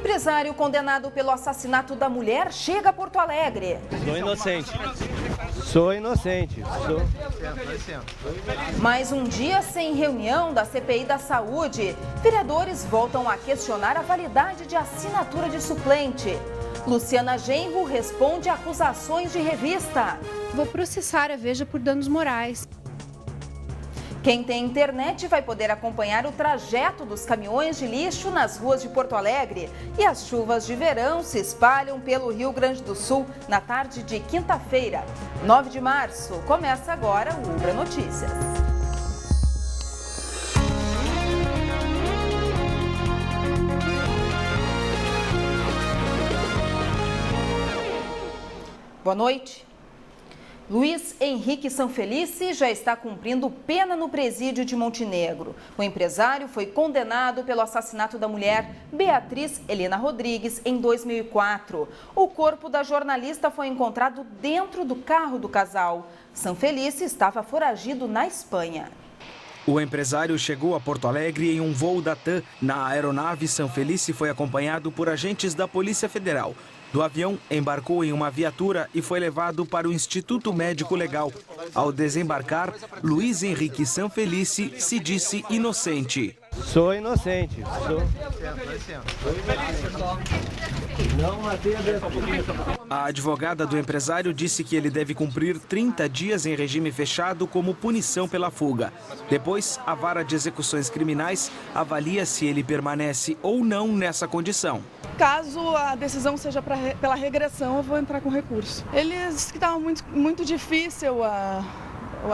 Empresário condenado pelo assassinato da mulher chega a Porto Alegre. Sou inocente. Sou inocente. Mais um dia sem reunião da CPI da Saúde. Vereadores voltam a questionar a validade de assinatura de suplente. Luciana Genro responde a acusações de revista. Vou processar a Veja por danos morais. Quem tem internet vai poder acompanhar o trajeto dos caminhões de lixo nas ruas de Porto Alegre. E as chuvas de verão se espalham pelo Rio Grande do Sul na tarde de quinta-feira, 9 de março. Começa agora o Ubra Notícias. Boa noite. Luiz Henrique Sanfelice já está cumprindo pena no presídio de Montenegro. O empresário foi condenado pelo assassinato da mulher Beatriz Helena Rodrigues em 2004. O corpo da jornalista foi encontrado dentro do carro do casal. Sanfelice estava foragido na Espanha. O empresário chegou a Porto Alegre em um voo da TAM. Na aeronave, Sanfelice foi acompanhado por agentes da Polícia Federal. Do avião, embarcou em uma viatura e foi levado para o Instituto Médico Legal. Ao desembarcar, Luiz Henrique Sanfelice se disse inocente. Sou inocente. A advogada do empresário disse que ele deve cumprir 30 dias em regime fechado como punição pela fuga. Depois, a Vara de Execuções Criminais avalia se ele permanece ou não nessa condição. Caso a decisão seja pela regressão, eu vou entrar com recurso. Eles disse que estava muito difícil a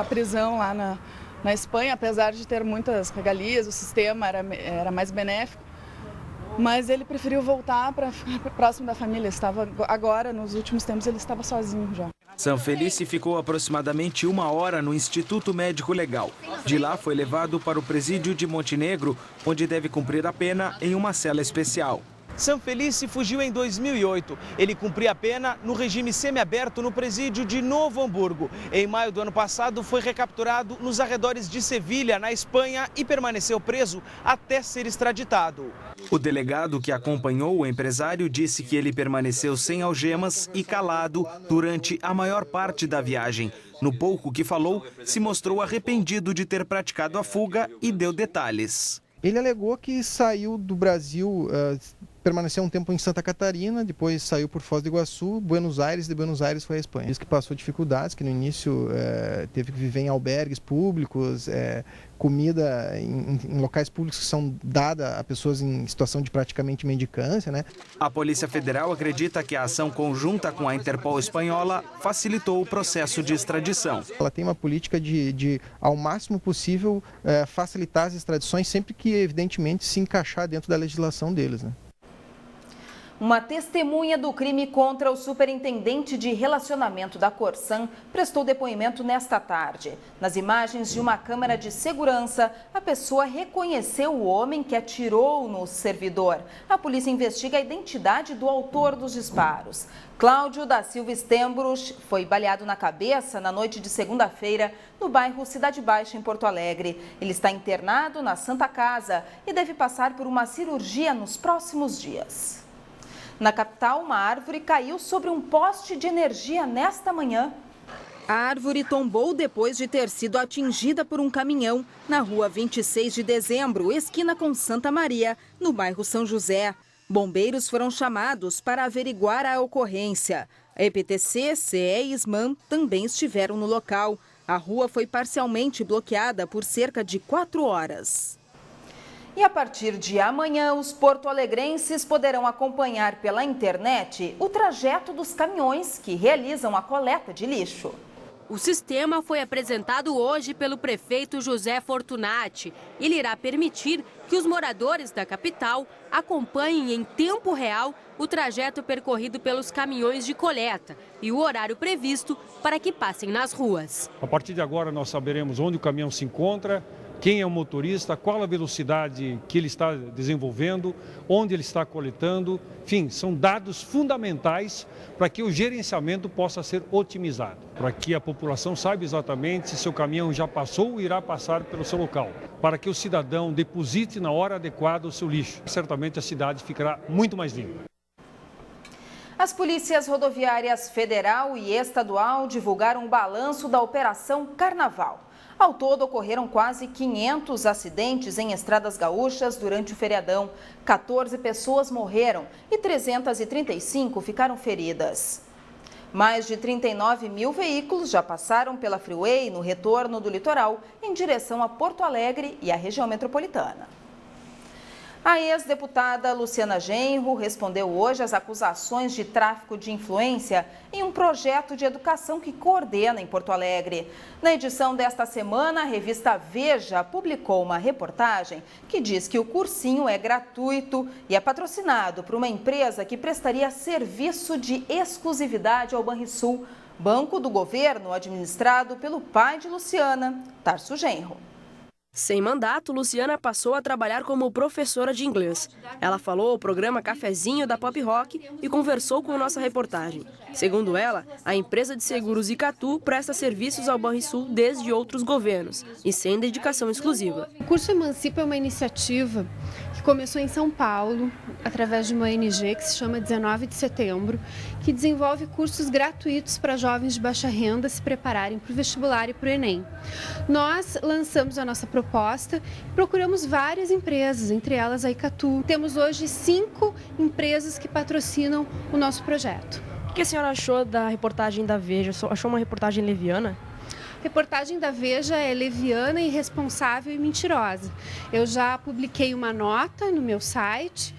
prisão lá na Espanha, apesar de ter muitas regalias, o sistema era mais benéfico. Mas ele preferiu voltar para ficar próximo da família. Agora, nos últimos tempos, ele estava sozinho já. Sanfelice ficou aproximadamente 1 hora no Instituto Médico Legal. De lá foi levado para o presídio de Montenegro, onde deve cumprir a pena em uma cela especial. Sanfelice fugiu em 2008. Ele cumpria a pena no regime semiaberto no presídio de Novo Hamburgo. Em maio do ano passado, foi recapturado nos arredores de Sevilha, na Espanha, e permaneceu preso até ser extraditado. O delegado que acompanhou o empresário disse que ele permaneceu sem algemas e calado durante a maior parte da viagem. No pouco que falou, se mostrou arrependido de ter praticado a fuga e deu detalhes. Ele alegou que saiu do Brasil, permaneceu um tempo em Santa Catarina, depois saiu por Foz do Iguaçu, Buenos Aires, de Buenos Aires foi à Espanha. Diz que passou dificuldades, que no início teve que viver em albergues públicos, comida em locais públicos que são dadas a pessoas em situação de praticamente mendicância, né? A Polícia Federal acredita que a ação conjunta com a Interpol espanhola facilitou o processo de extradição. Ela tem uma política de ao máximo possível, facilitar as extradições, sempre que, evidentemente, se encaixar dentro da legislação deles, né? Uma testemunha do crime contra o superintendente de relacionamento da Corsan prestou depoimento nesta tarde. Nas imagens de uma câmera de segurança, a pessoa reconheceu o homem que atirou no servidor. A polícia investiga a identidade do autor dos disparos. Cláudio da Silva Stembros foi baleado na cabeça na noite de segunda-feira no bairro Cidade Baixa, em Porto Alegre. Ele está internado na Santa Casa e deve passar por uma cirurgia nos próximos dias. Na capital, uma árvore caiu sobre um poste de energia nesta manhã. A árvore tombou depois de ter sido atingida por um caminhão na rua 26 de dezembro, esquina com Santa Maria, no bairro São José. Bombeiros foram chamados para averiguar a ocorrência. A EPTC, CE e SMAN também estiveram no local. A rua foi parcialmente bloqueada por cerca de 4 horas. E a partir de amanhã, os porto-alegrenses poderão acompanhar pela internet o trajeto dos caminhões que realizam a coleta de lixo. O sistema foi apresentado hoje pelo prefeito José Fortunati. Ele irá permitir que os moradores da capital acompanhem em tempo real o trajeto percorrido pelos caminhões de coleta e o horário previsto para que passem nas ruas. A partir de agora nós saberemos onde o caminhão se encontra, quem é o motorista, qual a velocidade que ele está desenvolvendo, onde ele está coletando. Enfim, são dados fundamentais para que o gerenciamento possa ser otimizado, para que a população saiba exatamente se seu caminhão já passou ou irá passar pelo seu local, para que o cidadão deposite na hora adequada o seu lixo. Certamente a cidade ficará muito mais limpa. As polícias rodoviárias federal e estadual divulgaram o balanço da Operação Carnaval. Ao todo, ocorreram quase 500 acidentes em estradas gaúchas durante o feriadão. 14 pessoas morreram e 335 ficaram feridas. Mais de 39 mil veículos já passaram pela Freeway no retorno do litoral em direção a Porto Alegre e à região metropolitana. A ex-deputada Luciana Genro respondeu hoje às acusações de tráfico de influência em um projeto de educação que coordena em Porto Alegre. Na edição desta semana, a revista Veja publicou uma reportagem que diz que o cursinho é gratuito e é patrocinado por uma empresa que prestaria serviço de exclusividade ao Banrisul, banco do governo administrado pelo pai de Luciana, Tarso Genro. Sem mandato, Luciana passou a trabalhar como professora de inglês. Ela falou ao programa Cafezinho da Pop Rock e conversou com a nossa reportagem. Segundo ela, a empresa de seguros Icatu presta serviços ao Banrisul desde outros governos e sem dedicação exclusiva. O curso Emancipa é uma iniciativa que começou em São Paulo, através de uma ONG que se chama 19 de Setembro, que desenvolve cursos gratuitos para jovens de baixa renda se prepararem para o vestibular e para o Enem. Nós lançamos a nossa proposta e procuramos várias empresas, entre elas a Icatu. Temos hoje 5 empresas que patrocinam o nosso projeto. O que a senhora achou da reportagem da Veja? Achou uma reportagem leviana? A reportagem da Veja é leviana, irresponsável e mentirosa. Eu já publiquei uma nota no meu site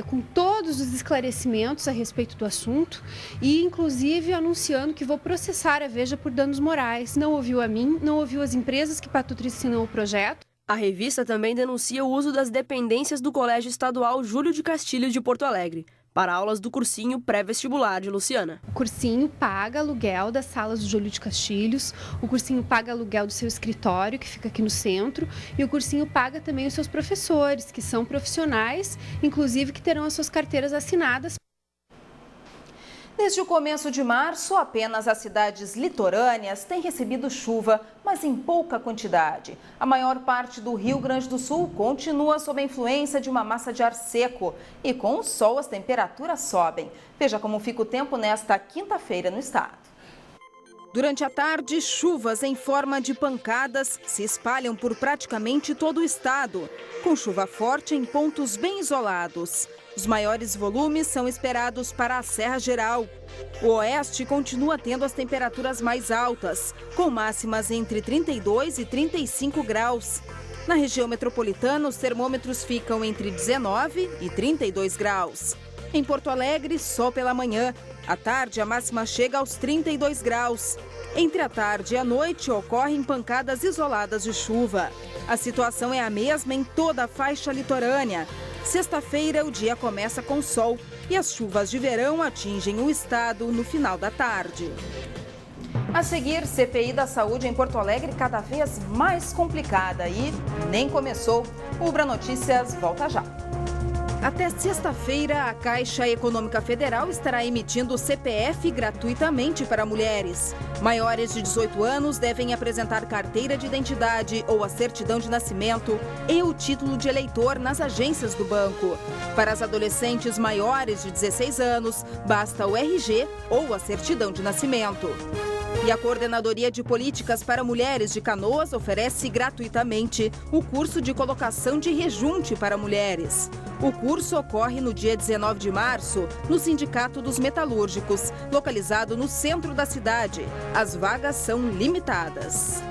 com todos os esclarecimentos a respeito do assunto e, inclusive, anunciando que vou processar a Veja por danos morais. Não ouviu a mim, não ouviu as empresas que patrocinam o projeto. A revista também denuncia o uso das dependências do Colégio Estadual Júlio de Castilhos de Porto Alegre para aulas do cursinho pré-vestibular de Luciana. O cursinho paga aluguel das salas do Júlio de Castilhos, o cursinho paga aluguel do seu escritório, que fica aqui no centro, e o cursinho paga também os seus professores, que são profissionais, inclusive que terão as suas carteiras assinadas. Desde o começo de março, apenas as cidades litorâneas têm recebido chuva, mas em pouca quantidade. A maior parte do Rio Grande do Sul continua sob a influência de uma massa de ar seco e com o sol as temperaturas sobem. Veja como fica o tempo nesta quinta-feira no estado. Durante a tarde, chuvas em forma de pancadas se espalham por praticamente todo o estado, com chuva forte em pontos bem isolados. Os maiores volumes são esperados para a Serra Geral. O oeste continua tendo as temperaturas mais altas, com máximas entre 32 e 35 graus. Na região metropolitana, os termômetros ficam entre 19 e 32 graus. Em Porto Alegre, sol pela manhã. À tarde, a máxima chega aos 32 graus. Entre a tarde e a noite, ocorrem pancadas isoladas de chuva. A situação é a mesma em toda a faixa litorânea. Sexta-feira, o dia começa com sol e as chuvas de verão atingem o estado no final da tarde. A seguir, CPI da Saúde em Porto Alegre cada vez mais complicada e nem começou. O Ubra Notícias volta já. Até sexta-feira, a Caixa Econômica Federal estará emitindo o CPF gratuitamente para mulheres. Maiores de 18 anos devem apresentar carteira de identidade ou a certidão de nascimento e o título de eleitor nas agências do banco. Para as adolescentes maiores de 16 anos, basta o RG ou a certidão de nascimento. E a Coordenadoria de Políticas para Mulheres de Canoas oferece gratuitamente o curso de colocação de rejunte para mulheres. O curso ocorre no dia 19 de março, no Sindicato dos Metalúrgicos, localizado no centro da cidade. As vagas são limitadas.